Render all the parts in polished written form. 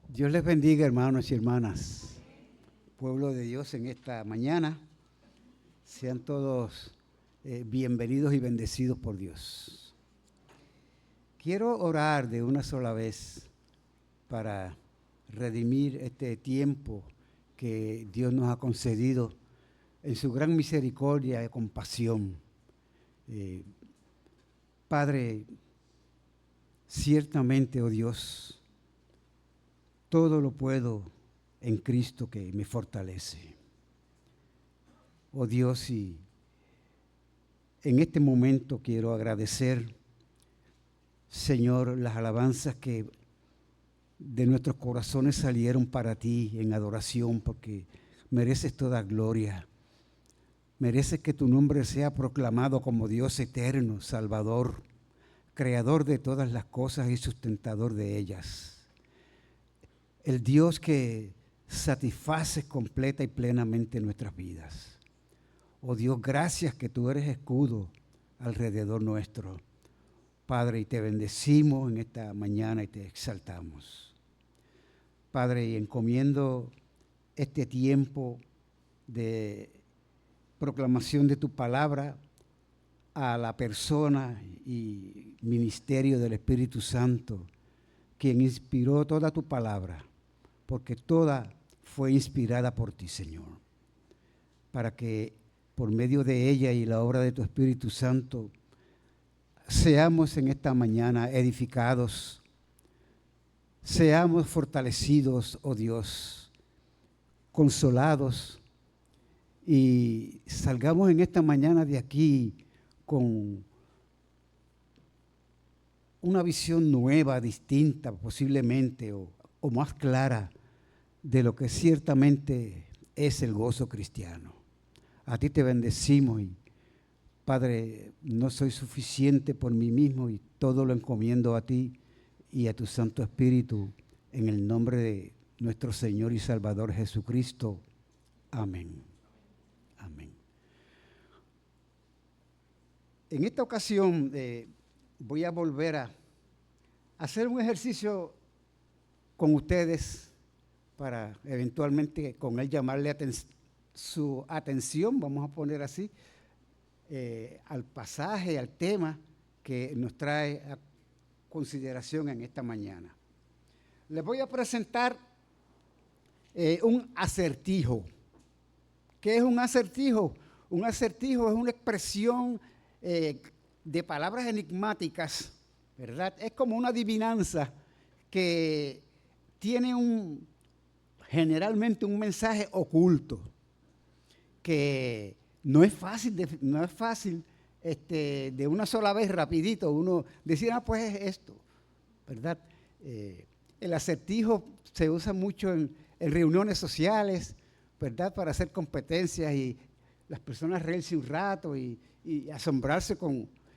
Dios les bendiga, hermanos y hermanas, pueblo de Dios, en esta mañana. Sean todos bienvenidos y bendecidos por Dios. Quiero orar de una sola vez para redimir este tiempo que Dios nos ha concedido en su gran misericordia y compasión. Padre, ciertamente, oh Dios, todo lo puedo en Cristo que me fortalece. Oh Dios, y en este momento quiero agradecer, Señor, las alabanzas que de nuestros corazones salieron para ti en adoración, porque mereces toda gloria. Mereces que tu nombre sea proclamado como Dios eterno, Salvador, Creador de todas las cosas y sustentador de ellas. El Dios que satisface completa y plenamente nuestras vidas. Oh Dios, gracias que tú eres escudo alrededor nuestro. Padre, y te bendecimos en esta mañana y te exaltamos. Padre, y encomiendo este tiempo de proclamación de tu palabra a la persona y ministerio del Espíritu Santo, quien inspiró toda tu palabra, porque toda fue inspirada por ti, Señor, para que por medio de ella y la obra de tu Espíritu Santo seamos en esta mañana edificados, seamos fortalecidos, oh Dios, consolados, y salgamos en esta mañana de aquí con una visión nueva, distinta posiblemente, o más clara de lo que ciertamente es el gozo cristiano. A ti te bendecimos y, Padre, no soy suficiente por mí mismo y todo lo encomiendo a ti y a tu Santo Espíritu en el nombre de nuestro Señor y Salvador Jesucristo. Amén. Amén. En esta ocasión voy a volver a hacer un ejercicio con ustedes para eventualmente con él llamarle su atención, vamos a poner así, al pasaje, al tema que nos trae a consideración en esta mañana. Les voy a presentar un acertijo. ¿Qué es un acertijo? Un acertijo es una expresión de palabras enigmáticas, ¿verdad? Es como una adivinanza que tiene generalmente un mensaje oculto, que no es fácil de una sola vez rapidito uno decir, pues es esto, ¿verdad? El acertijo se usa mucho en reuniones sociales, ¿verdad? Para hacer competencias y las personas reírse un rato y asombrarse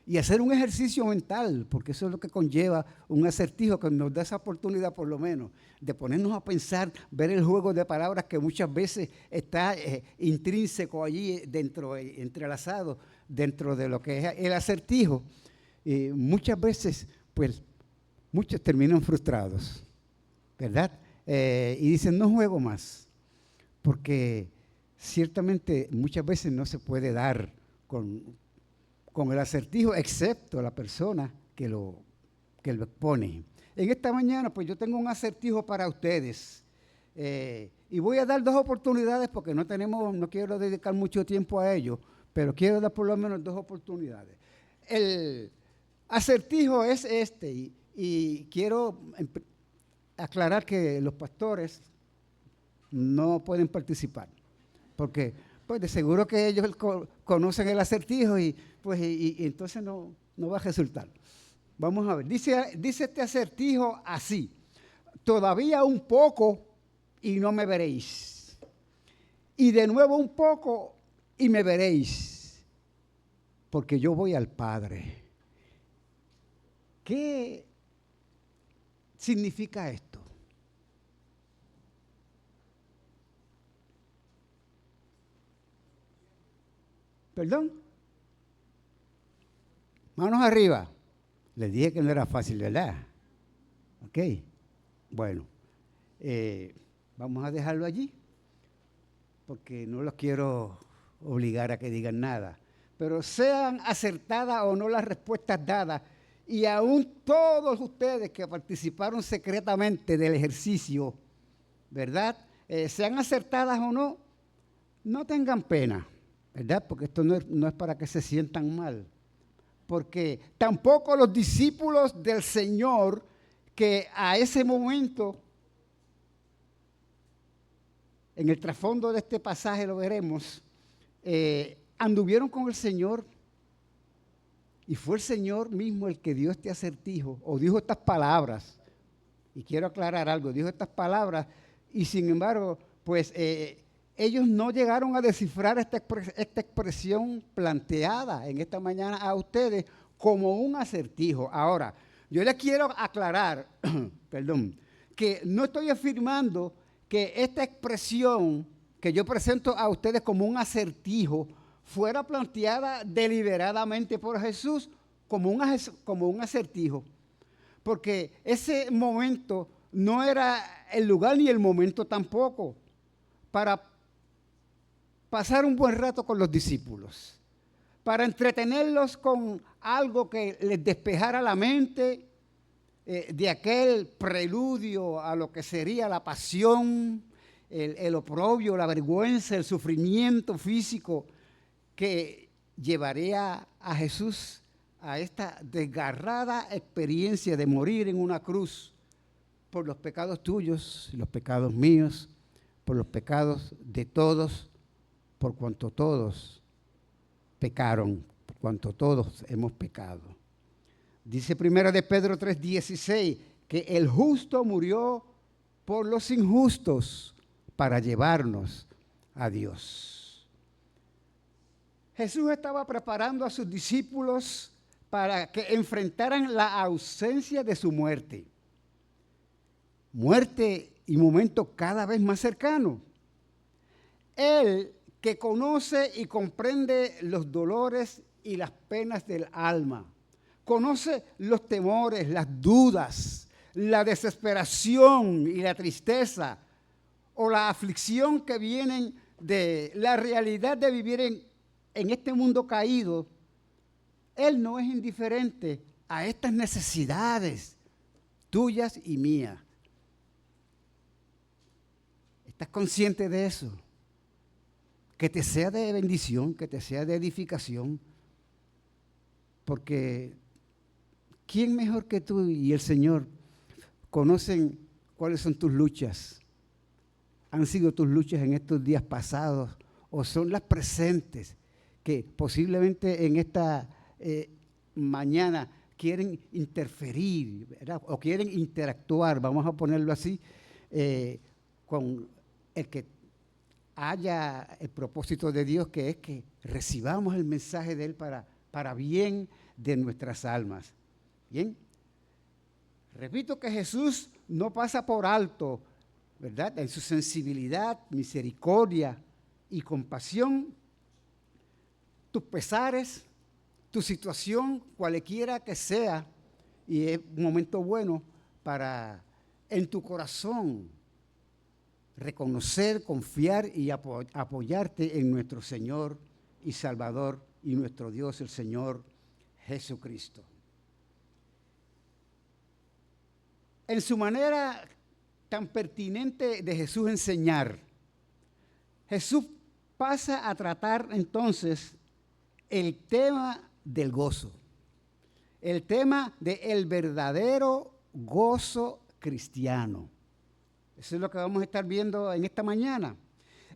y hacer un ejercicio mental, porque eso es lo que conlleva un acertijo, que nos da esa oportunidad por lo menos de ponernos a pensar, ver el juego de palabras que muchas veces está intrínseco allí dentro, entrelazado dentro de lo que es el acertijo. Muchas veces, pues, muchos terminan frustrados, ¿verdad? Y dicen, no juego más, porque ciertamente muchas veces no se puede dar con el acertijo, excepto la persona que lo expone. En esta mañana, pues yo tengo un acertijo para ustedes. Y voy a dar dos oportunidades porque no quiero dedicar mucho tiempo a ello, pero quiero dar por lo menos dos oportunidades. El acertijo es este, y quiero aclarar que los pastores no pueden participar, porque pues de seguro que ellos conocen el acertijo y entonces no va a resultar. Vamos a ver, dice este acertijo así: todavía un poco y no me veréis, y de nuevo un poco y me veréis, porque yo voy al Padre. ¿Qué significa esto? ¿Perdón? Manos arriba. Les dije que no era fácil, ¿verdad? Ok. Bueno, vamos a dejarlo allí, porque no los quiero obligar a que digan nada. Pero sean acertadas o no las respuestas dadas, y aún todos ustedes que participaron secretamente del ejercicio, ¿verdad? Sean acertadas o no, no tengan pena, ¿verdad? Porque esto no es para que se sientan mal. Porque tampoco los discípulos del Señor que a ese momento, en el trasfondo de este pasaje lo veremos, anduvieron con el Señor. Y fue el Señor mismo el que dio este acertijo, o dijo estas palabras. Y quiero aclarar algo, dijo estas palabras, y sin embargo, pues ellos no llegaron a descifrar esta expresión planteada en esta mañana a ustedes como un acertijo. Ahora, yo les quiero aclarar, perdón, que no estoy afirmando que esta expresión que yo presento a ustedes como un acertijo fuera planteada deliberadamente por Jesús como un acertijo, porque ese momento no era el lugar ni el momento tampoco para pasar un buen rato con los discípulos, para entretenerlos con algo que les despejara la mente de aquel preludio a lo que sería la pasión, el oprobio, la vergüenza, el sufrimiento físico que llevaría a Jesús a esta desgarrada experiencia de morir en una cruz por los pecados tuyos y los pecados míos, por los pecados de todos, por cuanto todos pecaron, por cuanto todos hemos pecado. Dice 1 de Pedro 3:16 que el justo murió por los injustos para llevarnos a Dios. Jesús estaba preparando a sus discípulos para que enfrentaran la ausencia de su muerte. Muerte y momento cada vez más cercano. Él que conoce y comprende los dolores y las penas del alma. Conoce los temores, las dudas, la desesperación y la tristeza o la aflicción que vienen de la realidad de vivir en este mundo caído. Él no es indiferente a estas necesidades tuyas y mías. ¿Estás consciente de eso? Que te sea de bendición, que te sea de edificación, porque ¿quién mejor que tú y el Señor conocen cuáles son tus luchas? ¿Han sido tus luchas en estos días pasados o son las presentes que posiblemente en esta mañana quieren interferir, ¿verdad? O quieren interactuar, vamos a ponerlo así, con el que haya el propósito de Dios, que es que recibamos el mensaje de Él para bien de nuestras almas? Bien, repito que Jesús no pasa por alto, ¿verdad?, en su sensibilidad, misericordia y compasión, tus pesares, tu situación, cualquiera que sea, y es un momento bueno para en tu corazón reconocer, confiar y apoyarte en nuestro Señor y Salvador y nuestro Dios, el Señor Jesucristo. En su manera tan pertinente de Jesús enseñar, Jesús pasa a tratar entonces el tema del gozo, el tema del verdadero gozo cristiano. Eso es lo que vamos a estar viendo en esta mañana.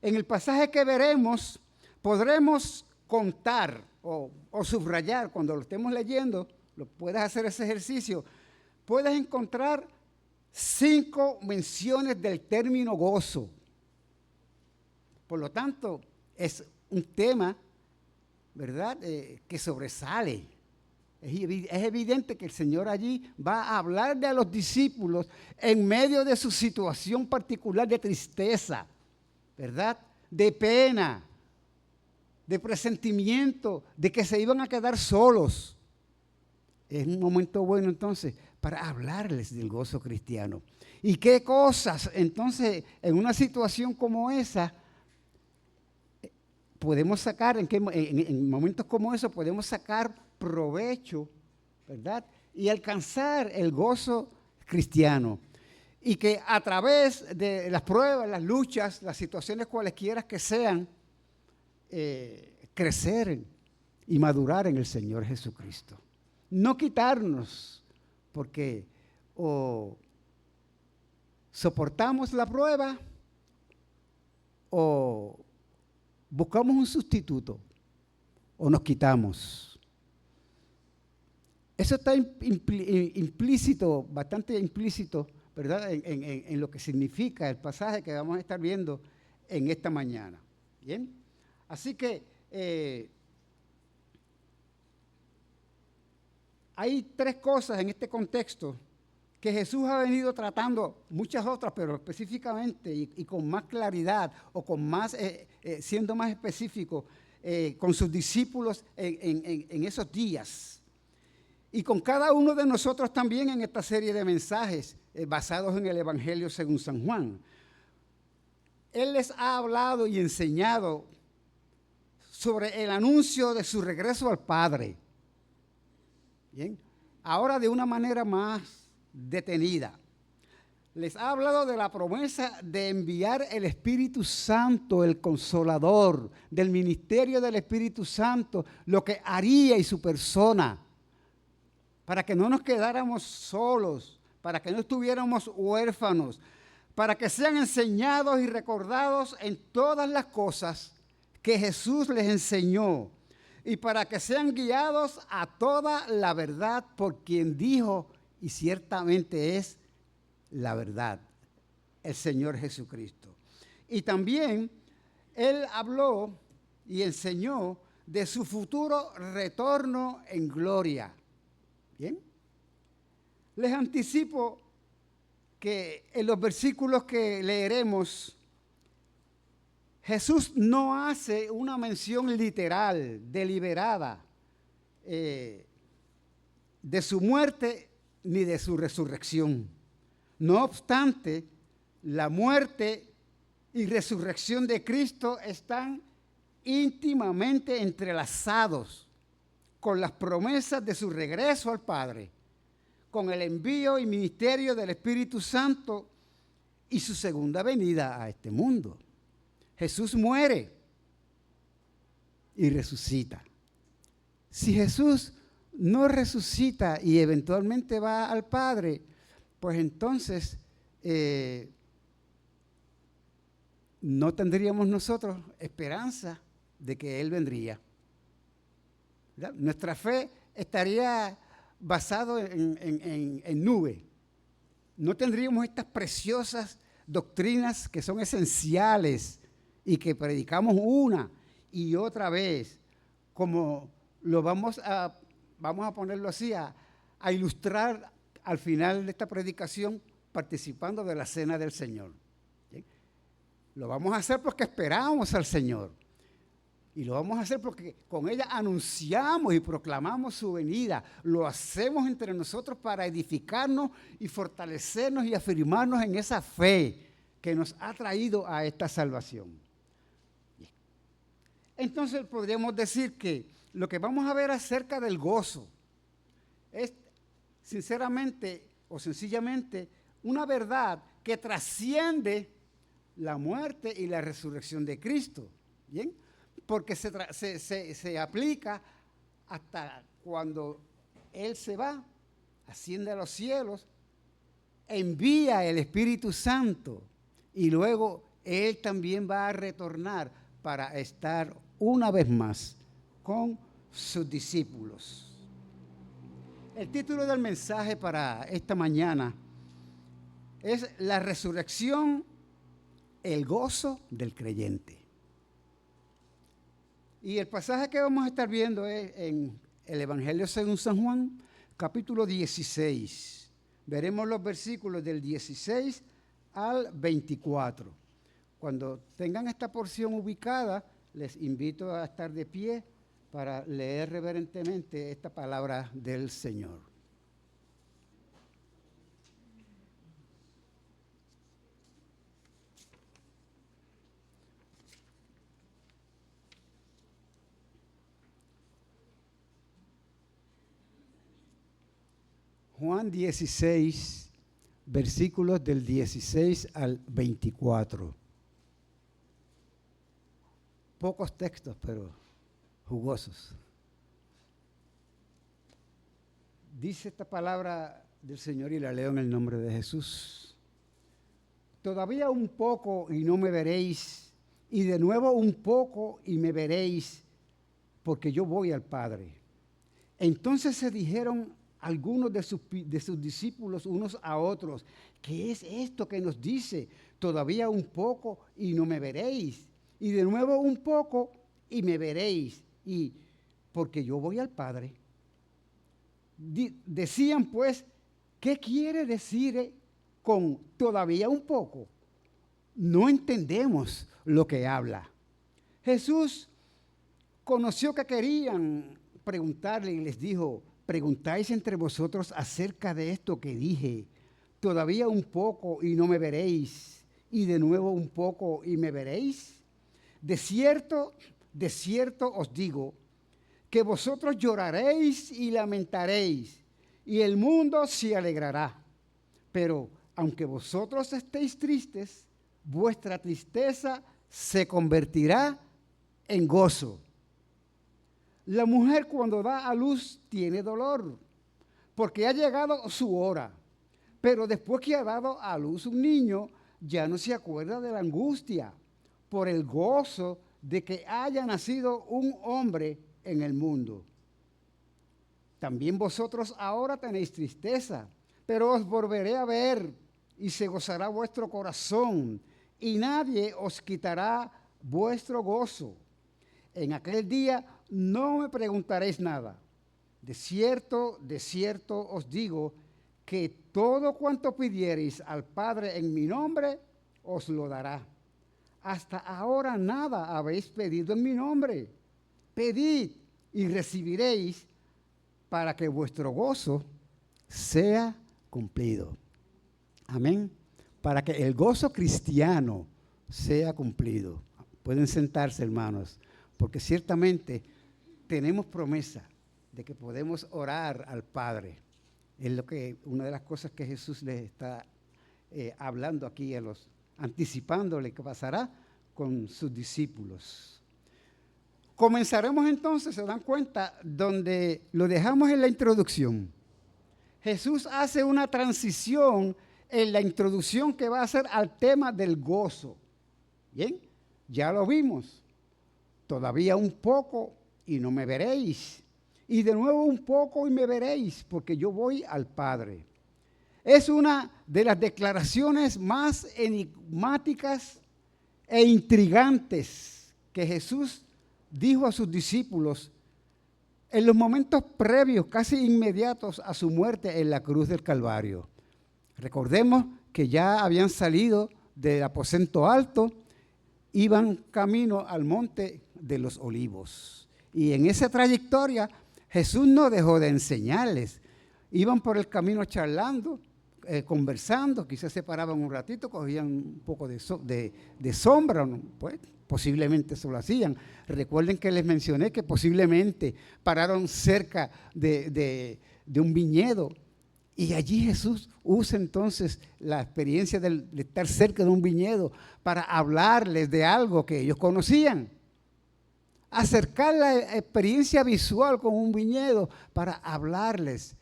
En el pasaje que veremos, podremos contar o subrayar, cuando lo estemos leyendo, lo puedes hacer ese ejercicio, puedes encontrar 5 menciones del término gozo. Por lo tanto, es un tema, ¿verdad?, que sobresale. Es evidente que el Señor allí va a hablarle a los discípulos en medio de su situación particular de tristeza, ¿verdad?, de pena, de presentimiento de que se iban a quedar solos. Es un momento bueno entonces para hablarles del gozo cristiano. ¿Y qué cosas entonces en una situación como esa podemos sacar, en momentos como esos podemos sacar provecho, ¿verdad? Y alcanzar el gozo cristiano? Y que a través de las pruebas, las luchas, las situaciones cualesquiera que sean, crecer y madurar en el Señor Jesucristo. No quitarnos, porque o soportamos la prueba o buscamos un sustituto o nos quitamos. Eso está implícito, bastante implícito, ¿verdad? En lo que significa el pasaje que vamos a estar viendo en esta mañana. ¿Bien? Así que hay tres cosas en este contexto que Jesús ha venido tratando, muchas otras, pero específicamente y con más claridad o con más, siendo más específico con sus discípulos en esos días. Y con cada uno de nosotros también en esta serie de mensajes basados en el Evangelio según San Juan. Él les ha hablado y enseñado sobre el anuncio de su regreso al Padre. Bien, ahora de una manera más detenida. Les ha hablado de la promesa de enviar el Espíritu Santo, el Consolador, del ministerio del Espíritu Santo, lo que haría y su persona, para que no nos quedáramos solos, para que no estuviéramos huérfanos, para que sean enseñados y recordados en todas las cosas que Jesús les enseñó, y para que sean guiados a toda la verdad por quien dijo, y ciertamente es la verdad, el Señor Jesucristo. Y también Él habló y enseñó de su futuro retorno en gloria. ¿Bien? Les anticipo que en los versículos que leeremos, Jesús no hace una mención literal, deliberada, de su muerte ni de su resurrección. No obstante, la muerte y resurrección de Cristo están íntimamente entrelazados con las promesas de su regreso al Padre, con el envío y ministerio del Espíritu Santo y su segunda venida a este mundo. Jesús muere y resucita. Si Jesús no resucita y eventualmente va al Padre, pues entonces no tendríamos nosotros esperanza de que Él vendría. ¿Verdad? Nuestra fe estaría basada en nube. No tendríamos estas preciosas doctrinas que son esenciales y que predicamos una y otra vez, como lo vamos a ponerlo así, a ilustrar al final de esta predicación participando de la cena del Señor. ¿Sí? Lo vamos a hacer porque esperamos al Señor. Y lo vamos a hacer porque con ella anunciamos y proclamamos su venida. Lo hacemos entre nosotros para edificarnos y fortalecernos y afirmarnos en esa fe que nos ha traído a esta salvación. Entonces podríamos decir que lo que vamos a ver acerca del gozo es sinceramente o sencillamente una verdad que trasciende la muerte y la resurrección de Cristo. ¿Bien? Porque se aplica hasta cuando Él se va, asciende a los cielos, envía el Espíritu Santo y luego Él también va a retornar para estar una vez más con sus discípulos. El título del mensaje para esta mañana es La resurrección, el gozo del creyente. Y el pasaje que vamos a estar viendo es en el Evangelio según San Juan, capítulo 16. Veremos los versículos del 16 al 24. Cuando tengan esta porción ubicada, les invito a estar de pie para leer reverentemente esta palabra del Señor. Juan 16, versículos del 16 al 24. Pocos textos, pero jugosos. Dice esta palabra del Señor y la leo en el nombre de Jesús. Todavía un poco y no me veréis, y de nuevo un poco y me veréis, porque yo voy al Padre. Entonces se dijeron algunos de sus discípulos unos a otros: ¿qué es esto que nos dice? Todavía un poco y no me veréis, y de nuevo un poco y me veréis, y porque yo voy al Padre. Decían pues, ¿qué quiere decir con todavía un poco? No entendemos lo que habla. Jesús conoció que querían preguntarle y les dijo: ¿preguntáis entre vosotros acerca de esto que dije? Todavía un poco y no me veréis, y de nuevo un poco y me veréis. De cierto os digo, que vosotros lloraréis y lamentaréis, y el mundo se alegrará. Pero aunque vosotros estéis tristes, vuestra tristeza se convertirá en gozo. La mujer cuando da a luz tiene dolor, porque ha llegado su hora. Pero después que ha dado a luz un niño, ya no se acuerda de la angustia por el gozo de que haya nacido un hombre en el mundo. También vosotros ahora tenéis tristeza, pero os volveré a ver y se gozará vuestro corazón, y nadie os quitará vuestro gozo. En aquel día no me preguntaréis nada. De cierto os digo que todo cuanto pidiereis al Padre en mi nombre, os lo dará. Hasta ahora nada habéis pedido en mi nombre. Pedid y recibiréis, para que vuestro gozo sea cumplido. Amén. Para que el gozo cristiano sea cumplido. Pueden sentarse, hermanos, porque ciertamente tenemos promesa de que podemos orar al Padre. Es una de las cosas que Jesús les está hablando aquí anticipándole que pasará con sus discípulos. Comenzaremos entonces, se dan cuenta, donde lo dejamos en la introducción. Jesús hace una transición en la introducción que va a hacer al tema del gozo. Bien, ya lo vimos. Todavía un poco y no me veréis. Y de nuevo un poco y me veréis, porque yo voy al Padre. Es una de las declaraciones más enigmáticas e intrigantes que Jesús dijo a sus discípulos en los momentos previos, casi inmediatos a su muerte en la cruz del Calvario. Recordemos que ya habían salido del aposento alto, iban camino al monte de los Olivos. Y en esa trayectoria Jesús no dejó de enseñarles. Iban por el camino charlando, conversando, quizás se paraban un ratito, cogían un poco de sombra, pues posiblemente eso lo hacían. Recuerden que les mencioné que posiblemente pararon cerca de un viñedo, y allí Jesús usa entonces la experiencia de estar cerca de un viñedo para hablarles de algo que ellos conocían. Acercar la experiencia visual con un viñedo para hablarles,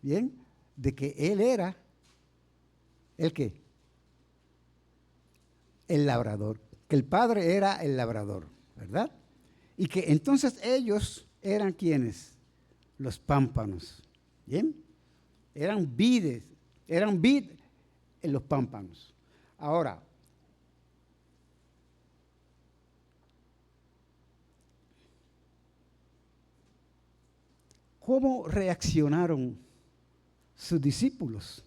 ¿bien?, de que Él era, ¿el qué? El labrador, que el Padre era el labrador, ¿verdad? Y que entonces ellos eran ¿quiénes? Los pámpanos, ¿bien? Eran vid en los pámpanos. Ahora, ¿cómo reaccionaron sus discípulos?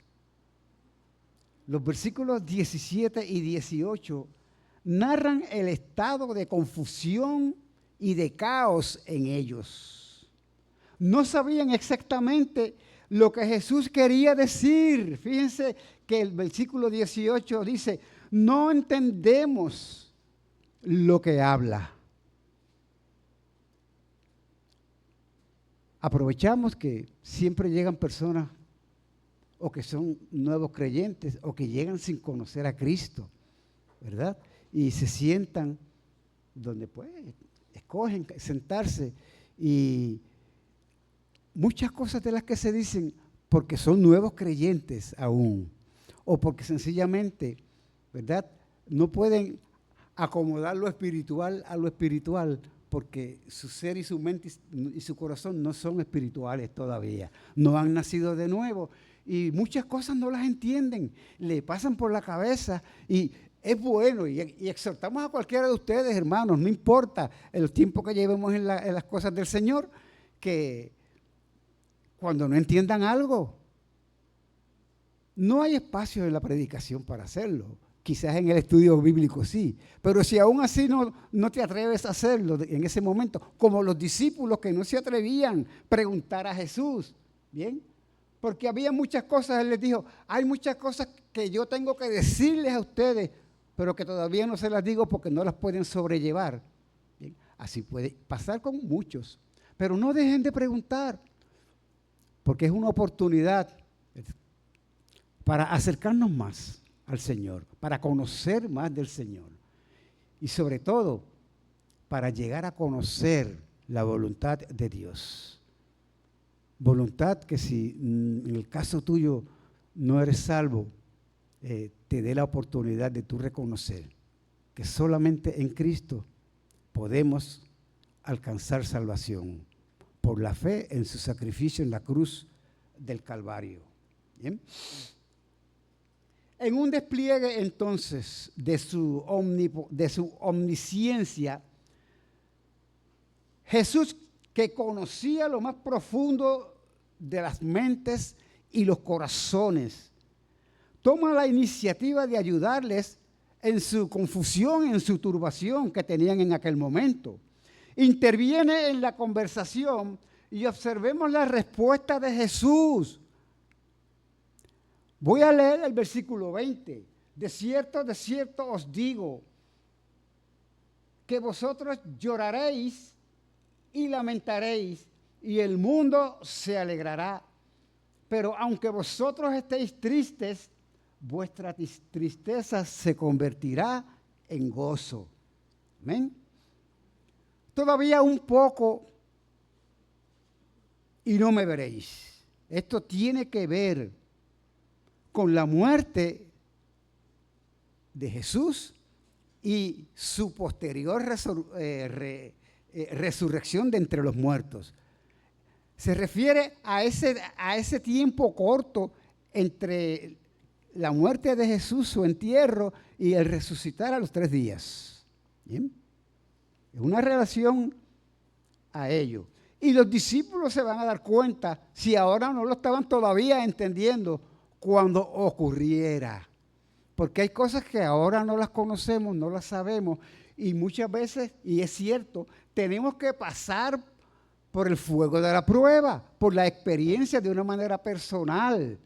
Los versículos 17 y 18 narran el estado de confusión y de caos en ellos. No sabían exactamente lo que Jesús quería decir. Fíjense que el versículo 18 dice, no entendemos lo que habla. Aprovechamos que siempre llegan personas o que son nuevos creyentes o que llegan sin conocer a Cristo, ¿verdad? Y se sientan donde pues escogen sentarse y muchas cosas de las que se dicen porque son nuevos creyentes aún o porque sencillamente, ¿verdad? No pueden acomodar lo espiritual a lo espiritual porque su ser y su mente y su corazón no son espirituales todavía, no han nacido de nuevo y muchas cosas no las entienden, le pasan por la cabeza y es bueno y exhortamos a cualquiera de ustedes, hermanos, no importa el tiempo que llevemos en las cosas del Señor, que cuando no entiendan algo, no hay espacio en la predicación para hacerlo. Quizás en el estudio bíblico sí, pero si aún así no te atreves a hacerlo en ese momento, como los discípulos que no se atrevían a preguntar a Jesús, ¿bien? Porque había muchas cosas, Él les dijo, hay muchas cosas que yo tengo que decirles a ustedes, pero que todavía no se las digo porque no las pueden sobrellevar. ¿Bien? Así puede pasar con muchos, pero no dejen de preguntar, porque es una oportunidad para acercarnos más al Señor, para conocer más del Señor y sobre todo para llegar a conocer la voluntad de Dios. Voluntad que si en el caso tuyo no eres salvo, te dé la oportunidad de tú reconocer que solamente en Cristo podemos alcanzar salvación por la fe en su sacrificio en la cruz del Calvario. ¿Bien? En un despliegue entonces de su omnisciencia, Jesús, que conocía lo más profundo de las mentes y los corazones, toma la iniciativa de ayudarles en su confusión, en su turbación que tenían en aquel momento. Interviene en la conversación y observemos la respuesta de Jesús. Voy a leer el versículo 20. De cierto os digo, que vosotros lloraréis y lamentaréis, y el mundo se alegrará. Pero aunque vosotros estéis tristes, vuestra tristeza se convertirá en gozo. Amén. Todavía un poco y no me veréis. Esto tiene que ver con la muerte de Jesús y su posterior resurrección de entre los muertos. Se refiere a ese tiempo corto entre la muerte de Jesús, su entierro y el resucitar a los 3 días. ¿Bien? Es una relación a ello. Y los discípulos se van a dar cuenta, si ahora no lo estaban todavía entendiendo, cuando ocurriera. Porque hay cosas que ahora no las conocemos, no las sabemos, y muchas veces, y es cierto, tenemos que pasar por el fuego de la prueba, por la experiencia de una manera personal,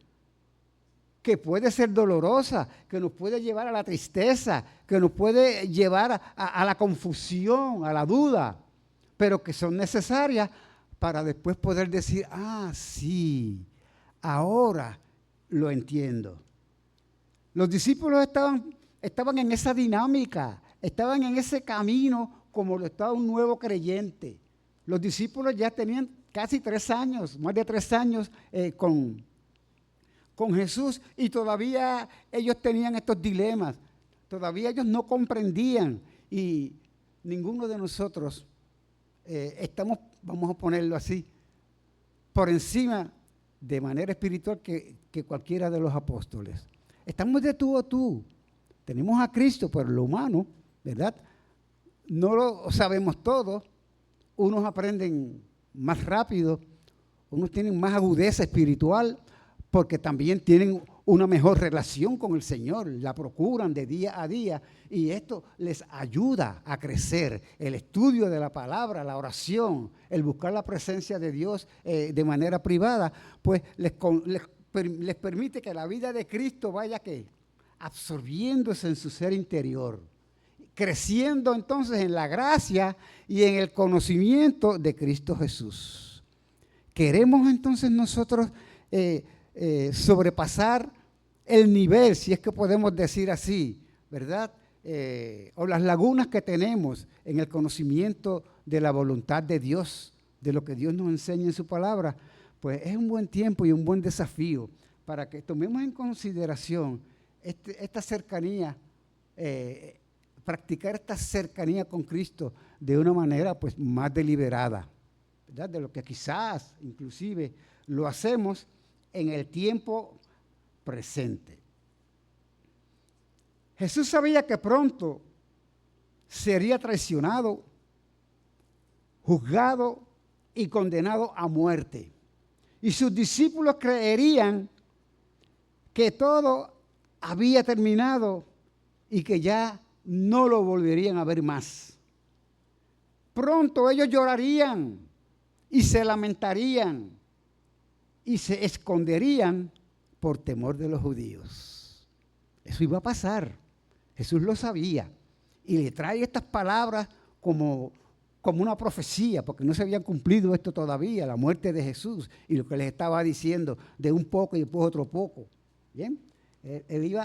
que puede ser dolorosa, que nos puede llevar a la tristeza, que nos puede llevar a la confusión, a la duda, pero que son necesarias para después poder decir, sí, ahora lo entiendo. Los discípulos estaban en esa dinámica, estaban en ese camino como lo estaba un nuevo creyente. Los discípulos ya tenían casi 3 años, más de 3 años con Jesús y todavía ellos tenían estos dilemas, todavía ellos no comprendían y ninguno de nosotros estamos, vamos a ponerlo así, por encima de manera espiritual que cualquiera de los apóstoles. Estamos de tú a tú. Tenemos a Cristo, pero lo humano, ¿verdad? No lo sabemos todo. Unos aprenden más rápido, unos tienen más agudeza espiritual, porque también tienen una mejor relación con el Señor, la procuran de día a día y esto les ayuda a crecer. El estudio de la palabra, la oración, el buscar la presencia de Dios de manera privada, pues les permite que la vida de Cristo vaya ¿qué? Absorbiéndose en su ser interior, creciendo entonces en la gracia y en el conocimiento de Cristo Jesús. Queremos entonces nosotros sobrepasar el nivel, si es que podemos decir así, ¿verdad? O las lagunas que tenemos en el conocimiento de la voluntad de Dios, de lo que Dios nos enseña en su palabra, pues es un buen tiempo y un buen desafío para que tomemos en consideración esta cercanía, practicar esta cercanía con Cristo de una manera pues más deliberada, ¿verdad? De lo que quizás inclusive lo hacemos en el tiempo presente. Jesús sabía que pronto sería traicionado, juzgado y condenado a muerte. Y sus discípulos creerían que todo había terminado y que ya no lo volverían a ver más. Pronto ellos llorarían y se lamentarían y se esconderían por temor de los judíos. Eso iba a pasar. Jesús lo sabía y le trae estas palabras como una profecía, porque no se habían cumplido esto todavía, la muerte de Jesús y lo que les estaba diciendo de un poco y después otro poco. ¿Bien? Él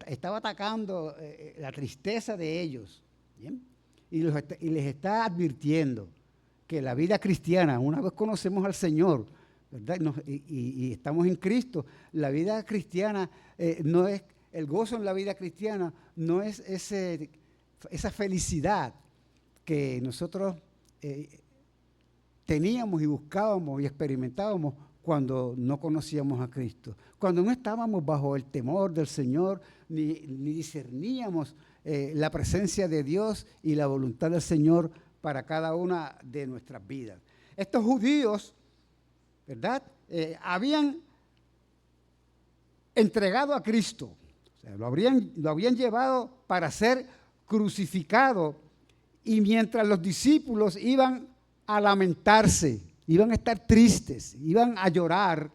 estaba atacando la tristeza de ellos. ¿Bien? Y les está advirtiendo que la vida cristiana, una vez conocemos al Señor, ¿verdad? Y estamos en Cristo, la vida cristiana no es, el gozo en la vida cristiana no es esa felicidad que nosotros teníamos y buscábamos y experimentábamos cuando no conocíamos a Cristo, cuando no estábamos bajo el temor del Señor, ni discerníamos la presencia de Dios y la voluntad del Señor para cada una de nuestras vidas. Estos judíos, ¿verdad? Habían entregado a Cristo, o sea, lo habían llevado para ser crucificado, y mientras los discípulos iban a lamentarse, iban a estar tristes, iban a llorar,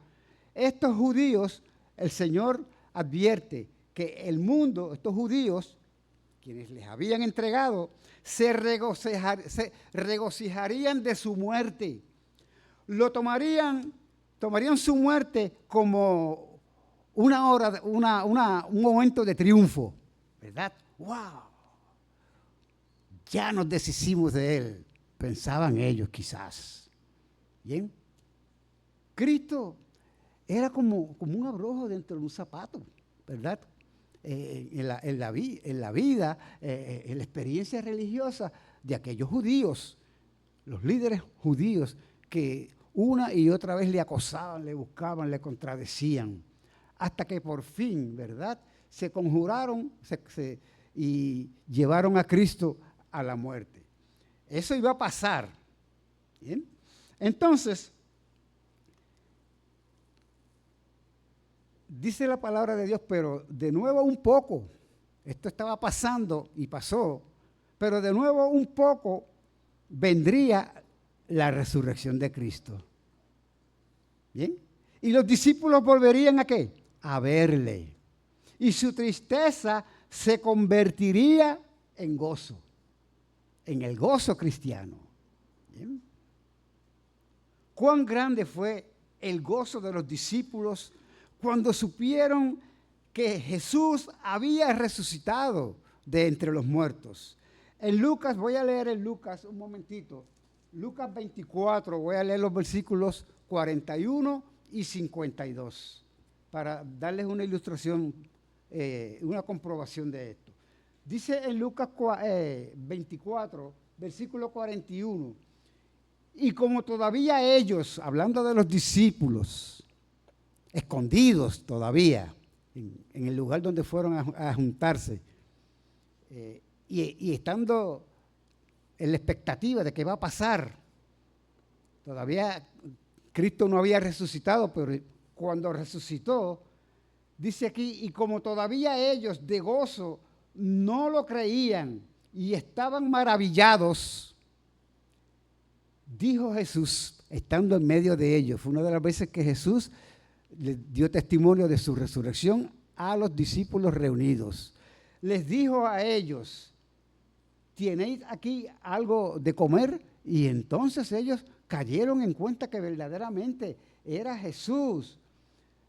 estos judíos, el Señor advierte que el mundo, estos judíos, quienes les habían entregado, se regocijarían de su muerte. Tomarían su muerte como un momento de triunfo, ¿verdad? ¡Wow! Ya nos deshicimos de él, pensaban ellos quizás. ¿Bien? Cristo era como un abrojo dentro de un zapato, ¿verdad? En la vida, en la experiencia religiosa de aquellos judíos, los líderes judíos que una y otra vez le acosaban, le buscaban, le contradecían, hasta que por fin, ¿verdad?, se conjuraron y llevaron a Cristo a la muerte. Eso iba a pasar. ¿Bien? Entonces, dice la palabra de Dios, pero de nuevo un poco, esto estaba pasando y pasó, pero de nuevo un poco vendría la resurrección de Cristo. ¿Bien? Y los discípulos volverían ¿a qué? A verle. Y su tristeza se convertiría en gozo, en el gozo cristiano. ¿Bien? Cuán grande fue el gozo de los discípulos cuando supieron que Jesús había resucitado de entre los muertos. En Lucas, voy a leer en Lucas un momentito, Lucas 24, voy a leer los versículos 41 y 52, para darles una ilustración, una comprobación de esto. Dice en Lucas 24, versículo 41, y como todavía ellos, hablando de los discípulos, escondidos todavía en el lugar donde fueron a juntarse, y estando en la expectativa de qué va a pasar, todavía Cristo no había resucitado, pero cuando resucitó, dice aquí, y como todavía ellos de gozo no lo creían y estaban maravillados, dijo Jesús, estando en medio de ellos, fue una de las veces que Jesús les dio testimonio de su resurrección a los discípulos reunidos. Les dijo a ellos, ¿tenéis aquí algo de comer? Y entonces ellos cayeron en cuenta que verdaderamente era Jesús.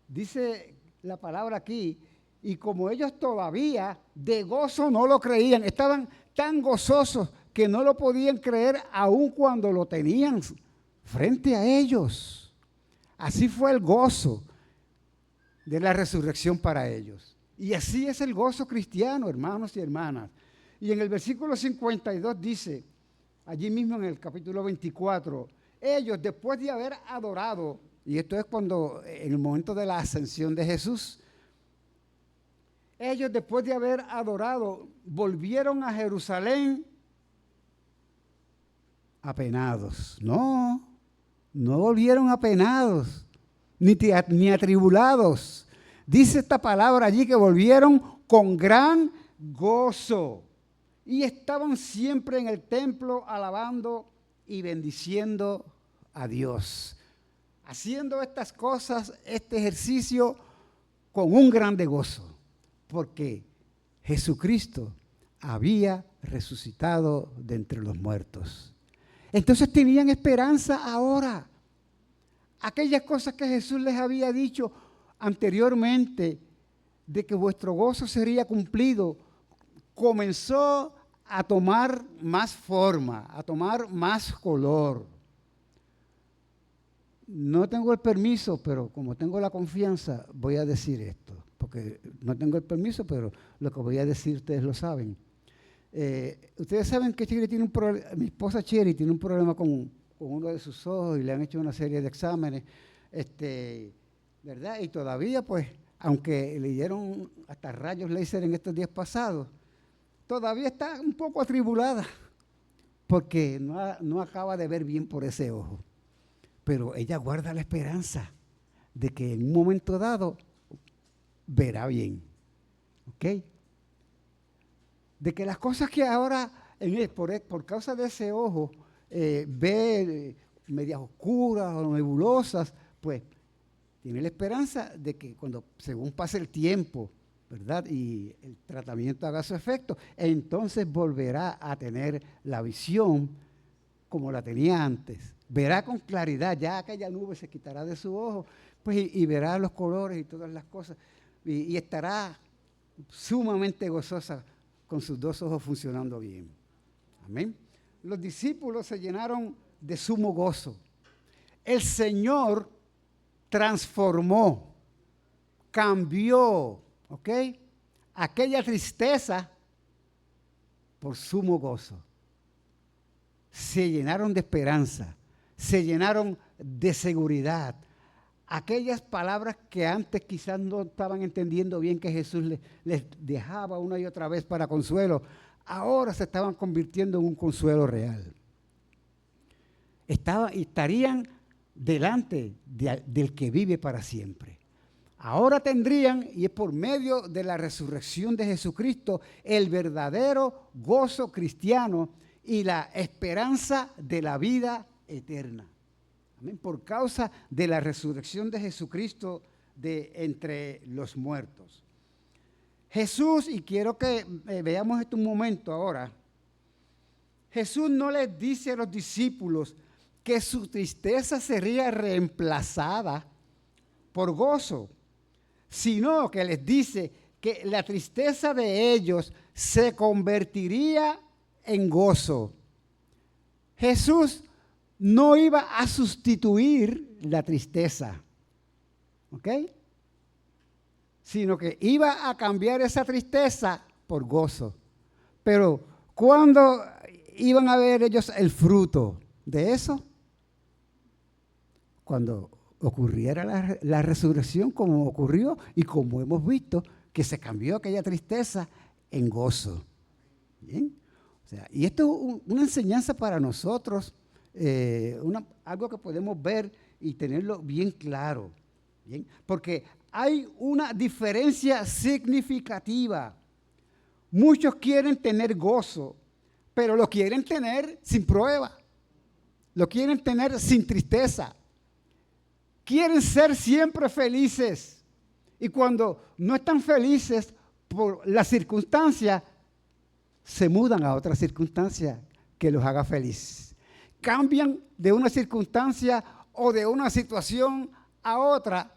Dice la palabra aquí, y como ellos todavía de gozo no lo creían, estaban tan gozosos que no lo podían creer aun cuando lo tenían frente a ellos. Así fue el gozo de la resurrección para ellos. Y así es el gozo cristiano, hermanos y hermanas. Y en el versículo 52 dice, allí mismo en el capítulo 24, ellos después de haber adorado, y esto es cuando en el momento de la ascensión de Jesús, ellos después de haber adorado, volvieron a Jerusalén apenados. No volvieron apenados, ni atribulados. Dice esta palabra allí que volvieron con gran gozo y estaban siempre en el templo alabando y bendiciendo a Dios. Haciendo estas cosas, este ejercicio con un grande gozo, porque Jesucristo había resucitado de entre los muertos. Entonces tenían esperanza ahora. Aquellas cosas que Jesús les había dicho anteriormente, de que vuestro gozo sería cumplido, comenzó a tomar más forma, a tomar más color. No tengo el permiso, pero como tengo la confianza, voy a decir esto, porque no tengo el permiso, pero lo que voy a decir ustedes lo saben. Ustedes saben que Chiri tiene un problema, mi esposa Chiri tiene un problema con uno de sus ojos y le han hecho una serie de exámenes, ¿verdad? Y todavía, pues, aunque le dieron hasta rayos láser en estos días pasados, todavía está un poco atribulada, porque no acaba de ver bien por ese ojo. Pero ella guarda la esperanza de que en un momento dado verá bien. ¿Ok? De que las cosas que ahora, por causa de ese ojo, ve medias oscuras o nebulosas, pues tiene la esperanza de que según pase el tiempo, ¿verdad? Y el tratamiento haga su efecto, entonces volverá a tener la visión como la tenía antes. Verá con claridad, ya aquella nube se quitará de su ojo, pues y verá los colores y todas las cosas, y estará sumamente gozosa con sus dos ojos funcionando bien. Amén. Los discípulos se llenaron de sumo gozo. El Señor transformó, cambió, ¿ok?, aquella tristeza por sumo gozo. Se llenaron de esperanza, se llenaron de seguridad. Aquellas palabras que antes quizás no estaban entendiendo bien que Jesús les dejaba una y otra vez para consuelo, ahora se estaban convirtiendo en un consuelo real. Estarían delante del que vive para siempre. Ahora tendrían, y es por medio de la resurrección de Jesucristo, el verdadero gozo cristiano y la esperanza de la vida eterna. Amén. Por causa de la resurrección de Jesucristo de entre los muertos. Jesús, y quiero que veamos esto un momento ahora, Jesús no les dice a los discípulos que su tristeza sería reemplazada por gozo, sino que les dice que la tristeza de ellos se convertiría en gozo. Jesús no iba a sustituir la tristeza, ¿ok?, sino que iba a cambiar esa tristeza por gozo. Pero ¿cuándo iban a ver ellos el fruto de eso? Cuando ocurriera la resurrección, como ocurrió y como hemos visto, que se cambió aquella tristeza en gozo. ¿Bien? O sea, y esto es una enseñanza para nosotros, algo que podemos ver y tenerlo bien claro. Bien, porque hay una diferencia significativa. Muchos quieren tener gozo, pero lo quieren tener sin prueba. Lo quieren tener sin tristeza. Quieren ser siempre felices. Y cuando no están felices por la circunstancia, se mudan a otra circunstancia que los haga feliz. Cambian de una circunstancia o de una situación a otra,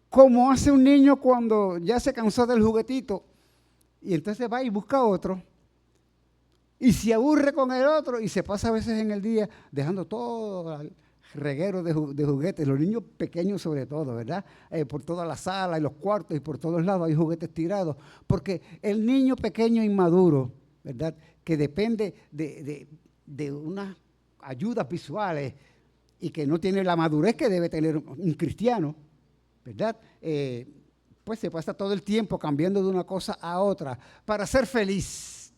como hace un niño cuando ya se cansó del juguetito y entonces va y busca otro y se aburre con el otro y se pasa a veces en el día dejando todo el reguero de juguetes, los niños pequeños sobre todo, ¿verdad? Por toda la sala y los cuartos y por todos lados hay juguetes tirados, porque el niño pequeño inmaduro, ¿verdad? Que depende de unas ayudas visuales y que no tiene la madurez que debe tener un cristiano, ¿verdad? Pues se pasa todo el tiempo cambiando de una cosa a otra para ser feliz.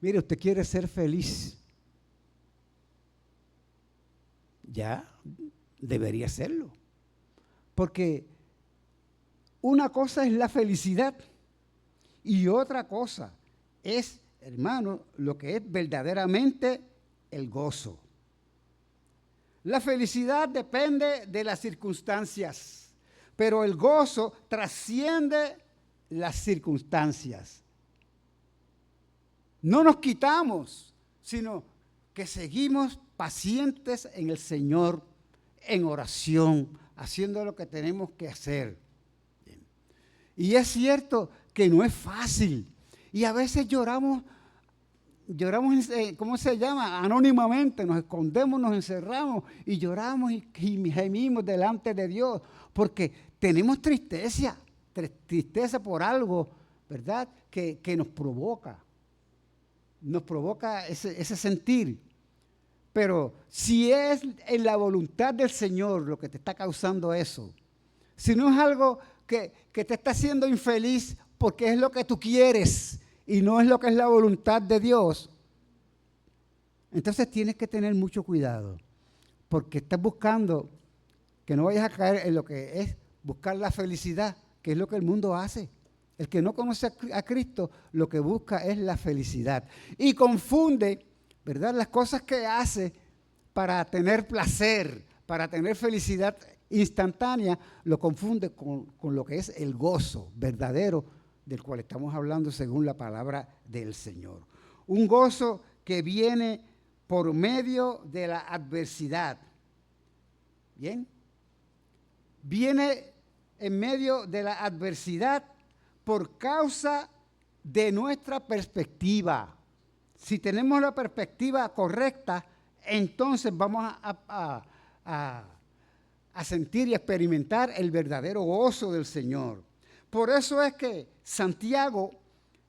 Mire, usted quiere ser feliz. Ya debería serlo. Porque una cosa es la felicidad y otra cosa es, hermano, lo que es verdaderamente el gozo. La felicidad depende de las circunstancias, pero el gozo trasciende las circunstancias. No nos quitamos, sino que seguimos pacientes en el Señor, en oración, haciendo lo que tenemos que hacer. Bien. Y es cierto que no es fácil. Y a veces lloramos, ¿cómo se llama? Anónimamente, nos escondemos, nos encerramos y lloramos y gemimos delante de Dios, porque tenemos tristeza por algo, ¿verdad? Que nos provoca ese sentir. Pero si es en la voluntad del Señor lo que te está causando eso, si no es algo que te está haciendo infeliz porque es lo que tú quieres y no es lo que es la voluntad de Dios, entonces tienes que tener mucho cuidado, porque estás buscando que no vayas a caer en lo que es buscar la felicidad, que es lo que el mundo hace. El que no conoce a Cristo lo que busca es la felicidad y confunde, ¿verdad?, las cosas que hace para tener placer, para tener felicidad instantánea, lo confunde con lo que es el gozo verdadero del cual estamos hablando según la palabra del Señor. Un gozo que viene por medio de la adversidad. ¿Bien? Viene en medio de la adversidad por causa de nuestra perspectiva. Si tenemos la perspectiva correcta, entonces vamos a sentir y experimentar el verdadero gozo del Señor. Por eso es que Santiago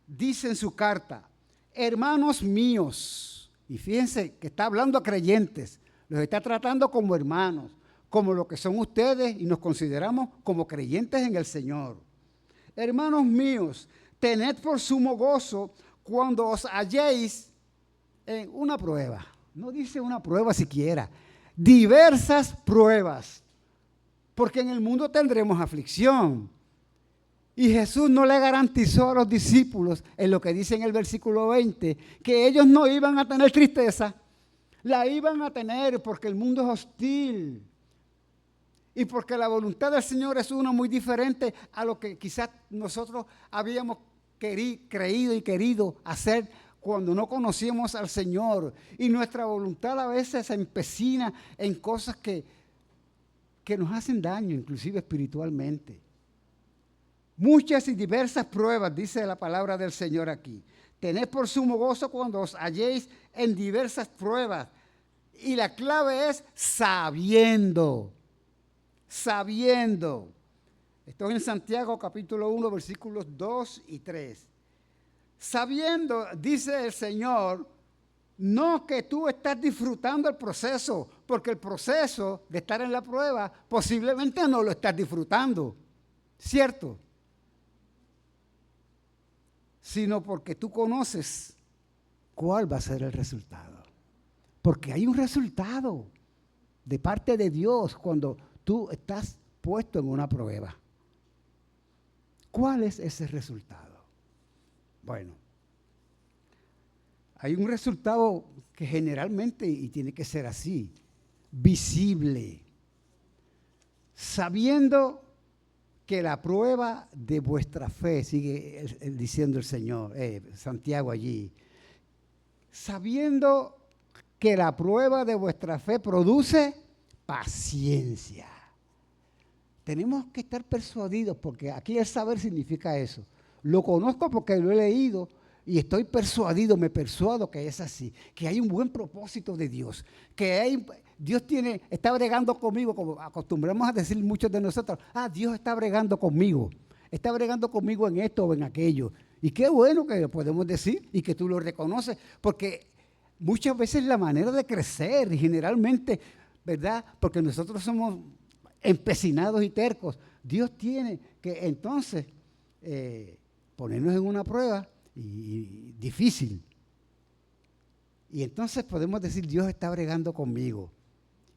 dice en su carta, hermanos míos, y fíjense que está hablando a creyentes, los está tratando como hermanos, como lo que son ustedes y nos consideramos como creyentes en el Señor. Hermanos míos, tened por sumo gozo cuando os halléis en una prueba. No dice una prueba siquiera, diversas pruebas. Porque en el mundo tendremos aflicción. Y Jesús no le garantizó a los discípulos, en lo que dice en el versículo 20, que ellos no iban a tener tristeza. La iban a tener porque el mundo es hostil. Y porque la voluntad del Señor es una muy diferente a lo que quizás nosotros habíamos creído y querido hacer cuando no conocíamos al Señor. Y nuestra voluntad a veces se empecina en cosas que nos hacen daño, inclusive espiritualmente. Muchas y diversas pruebas, dice la palabra del Señor aquí. Tened por sumo gozo cuando os halléis en diversas pruebas. Y la clave es sabiendo. Sabiendo. Esto es en Santiago capítulo 1, versículos 2 y 3. Sabiendo, dice el Señor, no que tú estás disfrutando el proceso, porque el proceso de estar en la prueba posiblemente no lo estás disfrutando, ¿cierto? Sino porque tú conoces cuál va a ser el resultado. Porque hay un resultado de parte de Dios cuando tú estás puesto en una prueba. ¿Cuál es ese resultado? Bueno, hay un resultado que generalmente, y tiene que ser así, visible, sabiendo que la prueba de vuestra fe, sigue diciendo el Señor, Santiago allí, sabiendo que la prueba de vuestra fe produce paciencia. Tenemos que estar persuadidos, porque aquí el saber significa eso. Lo conozco porque lo he leído y estoy persuadido, me persuado que es así, que hay un buen propósito de Dios, que Dios está bregando conmigo, como acostumbramos a decir muchos de nosotros. Dios está bregando conmigo en esto o en aquello. Y qué bueno que lo podemos decir y que tú lo reconoces, porque muchas veces la manera de crecer, y generalmente, ¿verdad? Porque nosotros somos empecinados y tercos. Dios tiene que entonces ponernos en una prueba y difícil. Y entonces podemos decir, Dios está bregando conmigo.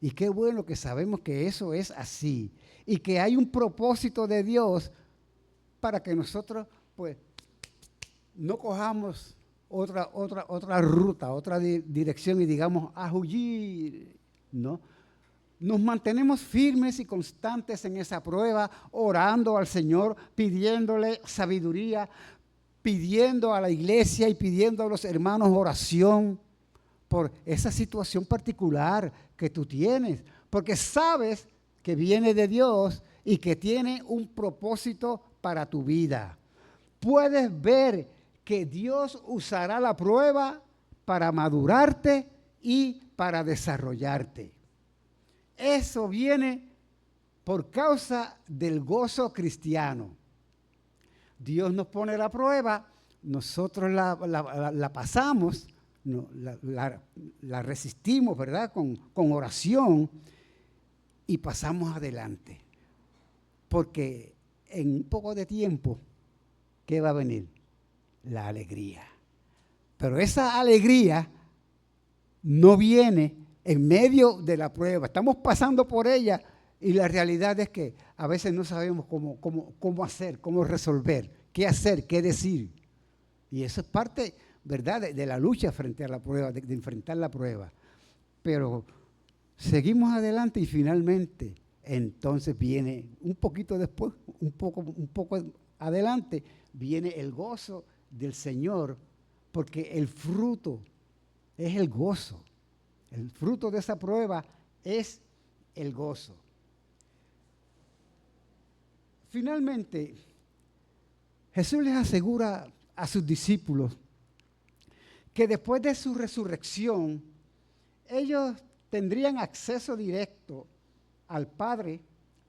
Y qué bueno que sabemos que eso es así. Y que hay un propósito de Dios para que nosotros, pues, no cojamos otra ruta, otra dirección y digamos, a huir, ¿no? Nos mantenemos firmes y constantes en esa prueba, orando al Señor, pidiéndole sabiduría, pidiendo a la iglesia y pidiendo a los hermanos oración por esa situación particular que tú tienes, porque sabes que viene de Dios y que tiene un propósito para tu vida. Puedes ver que Dios usará la prueba para madurarte y para desarrollarte. Eso viene por causa del gozo cristiano. Dios nos pone la prueba, nosotros la pasamos, la resistimos, ¿verdad? Con oración y pasamos adelante. Porque en un poco de tiempo, ¿qué va a venir? La alegría. Pero esa alegría no viene en medio de la prueba. Estamos pasando por ella y la realidad es que a veces no sabemos cómo hacer, cómo resolver, qué hacer, qué decir. Y eso es parte, ¿verdad?, de la lucha frente a la prueba, de enfrentar la prueba. Pero seguimos adelante y finalmente, entonces viene un poquito después, un poco adelante, viene el gozo del Señor, porque el fruto es el gozo. El fruto de esa prueba es el gozo. Finalmente, Jesús les asegura a sus discípulos que después de su resurrección, ellos tendrían acceso directo al Padre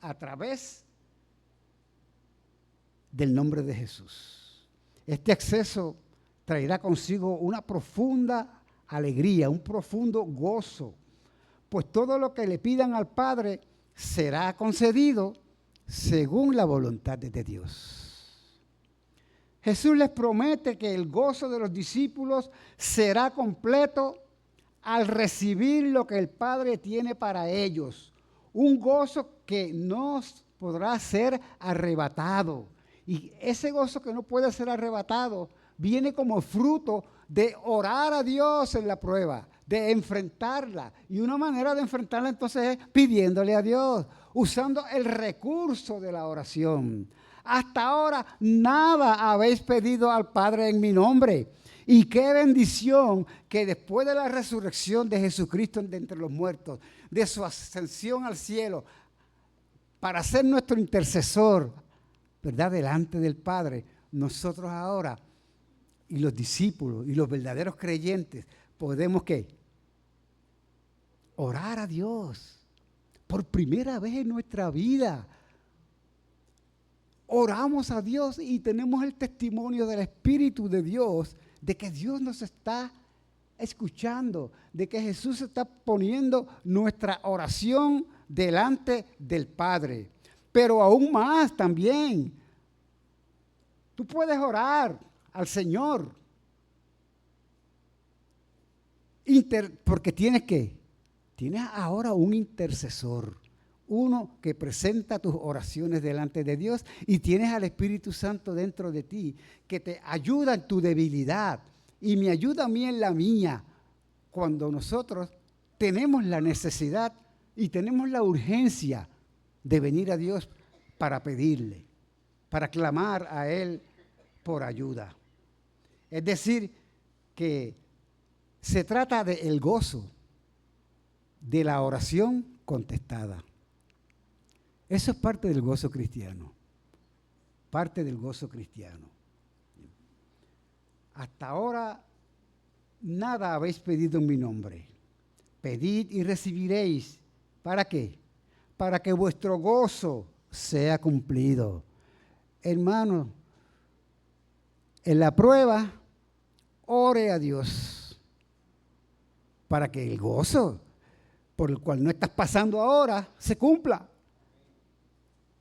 a través del nombre de Jesús. Este acceso traerá consigo una profunda alegría, un profundo gozo, pues todo lo que le pidan al Padre será concedido según la voluntad de Dios. Jesús les promete que el gozo de los discípulos será completo al recibir lo que el Padre tiene para ellos, un gozo que no podrá ser arrebatado. Y ese gozo que no puede ser arrebatado viene como fruto de orar a Dios en la prueba, de enfrentarla. Y una manera de enfrentarla entonces es pidiéndole a Dios, usando el recurso de la oración. Hasta ahora nada habéis pedido al Padre en mi nombre. Y qué bendición que después de la resurrección de Jesucristo de entre los muertos, de su ascensión al cielo, para ser nuestro intercesor, ¿verdad?, delante del Padre, nosotros ahora y los discípulos y los verdaderos creyentes podemos ¿qué? Orar a Dios por primera vez en nuestra vida. Oramos a Dios y tenemos el testimonio del Espíritu de Dios, de que Dios nos está escuchando, de que Jesús está poniendo nuestra oración delante del Padre. Pero aún más también, tú puedes orar al Señor, porque tienes ahora un intercesor, uno que presenta tus oraciones delante de Dios y tienes al Espíritu Santo dentro de ti que te ayuda en tu debilidad y me ayuda a mí en la mía cuando nosotros tenemos la necesidad y tenemos la urgencia de venir a Dios para pedirle, para clamar a Él por ayuda. Es decir, que se trata del gozo de la oración contestada. Eso es parte del gozo cristiano. Parte del gozo cristiano. Hasta ahora nada habéis pedido en mi nombre. Pedid y recibiréis. ¿Para qué? Para que vuestro gozo sea cumplido. Hermano, en la prueba, ore a Dios para que el gozo por el cual no estás pasando ahora se cumpla.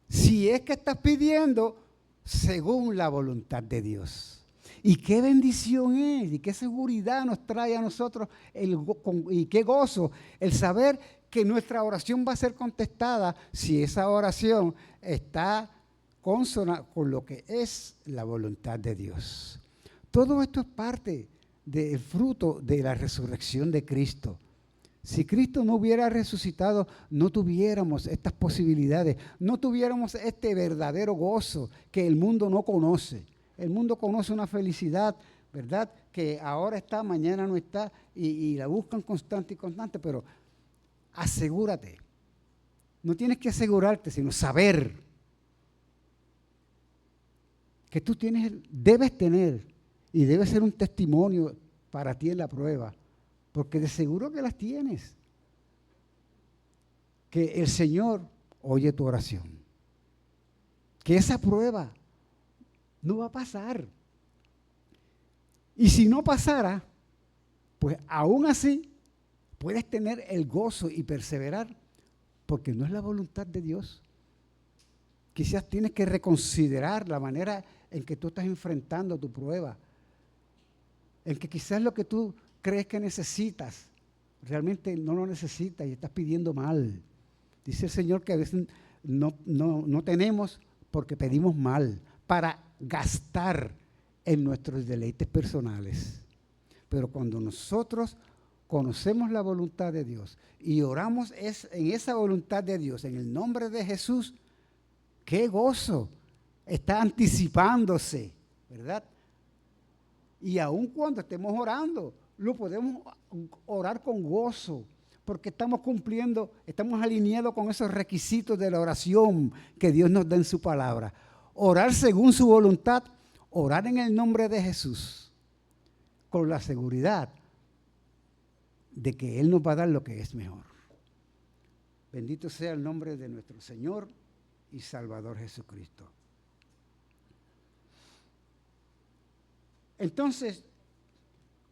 Si es que estás pidiendo según la voluntad de Dios. Y qué bendición es, y qué seguridad nos trae a nosotros, y qué gozo el saber que nuestra oración va a ser contestada si esa oración está consona con lo que es la voluntad de Dios. Todo esto es parte del fruto de la resurrección de Cristo. Si Cristo no hubiera resucitado, no tuviéramos estas posibilidades, no tuviéramos este verdadero gozo que el mundo no conoce. El mundo conoce una felicidad, ¿verdad?, que ahora está, mañana no está, y la buscan constante y constante, pero asegúrate. No tienes que asegurarte, sino saber que tú debes tener, y debe ser un testimonio para ti en la prueba, porque de seguro que las tienes. Que el Señor oye tu oración. Que esa prueba no va a pasar. Y si no pasara, pues aún así puedes tener el gozo y perseverar, porque no es la voluntad de Dios. Quizás tienes que reconsiderar la manera en que tú estás enfrentando tu prueba, en que quizás lo que tú crees que necesitas, realmente no lo necesitas y estás pidiendo mal. Dice el Señor que a veces no tenemos porque pedimos mal, para gastar en nuestros deleites personales. Pero cuando nosotros conocemos la voluntad de Dios y oramos en esa voluntad de Dios, en el nombre de Jesús, ¡qué gozo! Está anticipándose, ¿verdad? Y aun cuando estemos orando, lo podemos orar con gozo, porque estamos cumpliendo, estamos alineados con esos requisitos de la oración que Dios nos da en su palabra. Orar según su voluntad, orar en el nombre de Jesús, con la seguridad de que Él nos va a dar lo que es mejor. Bendito sea el nombre de nuestro Señor y Salvador Jesucristo. Entonces,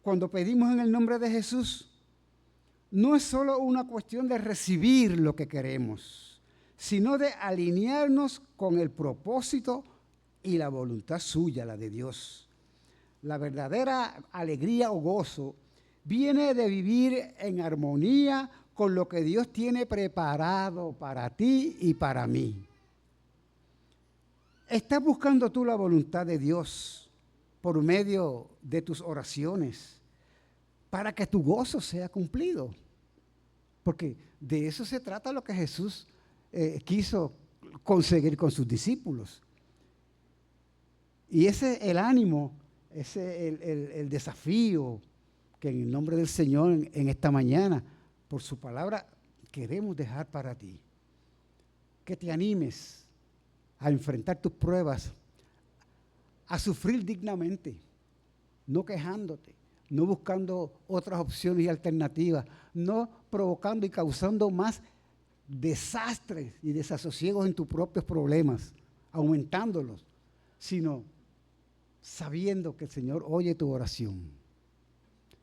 cuando pedimos en el nombre de Jesús, no es solo una cuestión de recibir lo que queremos, sino de alinearnos con el propósito y la voluntad suya, la de Dios. La verdadera alegría o gozo viene de vivir en armonía con lo que Dios tiene preparado para ti y para mí. ¿Estás buscando tú la voluntad de Dios por medio de tus oraciones para que tu gozo sea cumplido? Porque de eso se trata lo que Jesús quiso conseguir con sus discípulos. Y ese es el ánimo, ese es el desafío que en el nombre del Señor en esta mañana, por su palabra, queremos dejar para ti. Que te animes a enfrentar tus pruebas, a sufrir dignamente, no quejándote, no buscando otras opciones y alternativas, no provocando y causando más desastres y desasosiegos en tus propios problemas, aumentándolos, sino sabiendo que el Señor oye tu oración,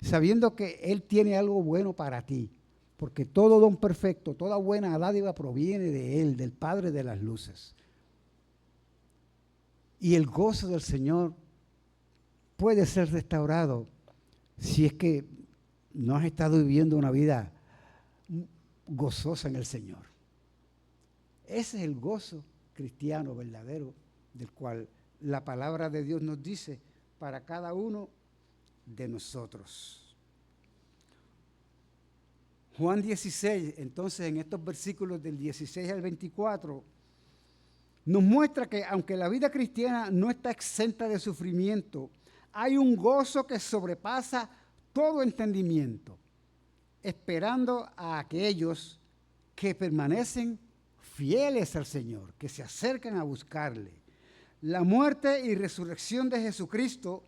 sabiendo que Él tiene algo bueno para ti, porque todo don perfecto, toda buena dádiva proviene de Él, del Padre de las luces. Y el gozo del Señor puede ser restaurado si es que no has estado viviendo una vida gozosa en el Señor. Ese es el gozo cristiano verdadero, del cual la palabra de Dios nos dice para cada uno de nosotros. Juan 16, entonces en estos versículos del 16 al 24, nos muestra que aunque la vida cristiana no está exenta de sufrimiento, hay un gozo que sobrepasa todo entendimiento, esperando a aquellos que permanecen fieles al Señor, que se acercan a buscarle. La muerte y resurrección de Jesucristo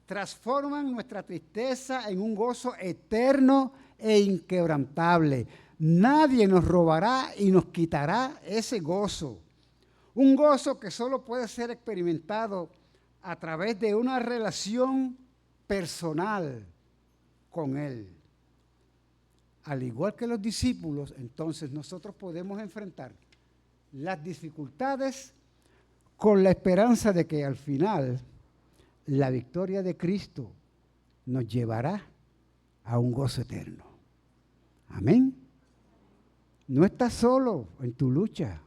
transforman nuestra tristeza en un gozo eterno e inquebrantable. Nadie nos robará y nos quitará ese gozo. Un gozo que solo puede ser experimentado a través de una relación personal con Él. Al igual que los discípulos, entonces nosotros podemos enfrentar las dificultades con la esperanza de que al final la victoria de Cristo nos llevará a un gozo eterno. Amén. No estás solo en tu lucha.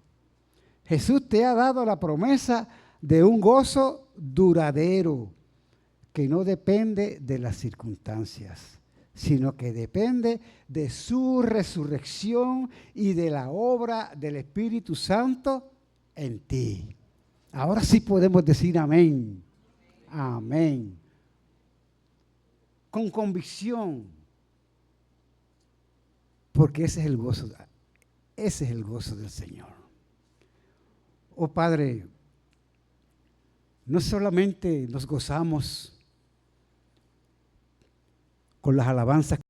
Jesús te ha dado la promesa de un gozo duradero que no depende de las circunstancias, sino que depende de su resurrección y de la obra del Espíritu Santo en ti. Ahora sí podemos decir amén. Amén. Con convicción, porque ese es el gozo del Señor. Oh Padre, no solamente nos gozamos con las alabanzas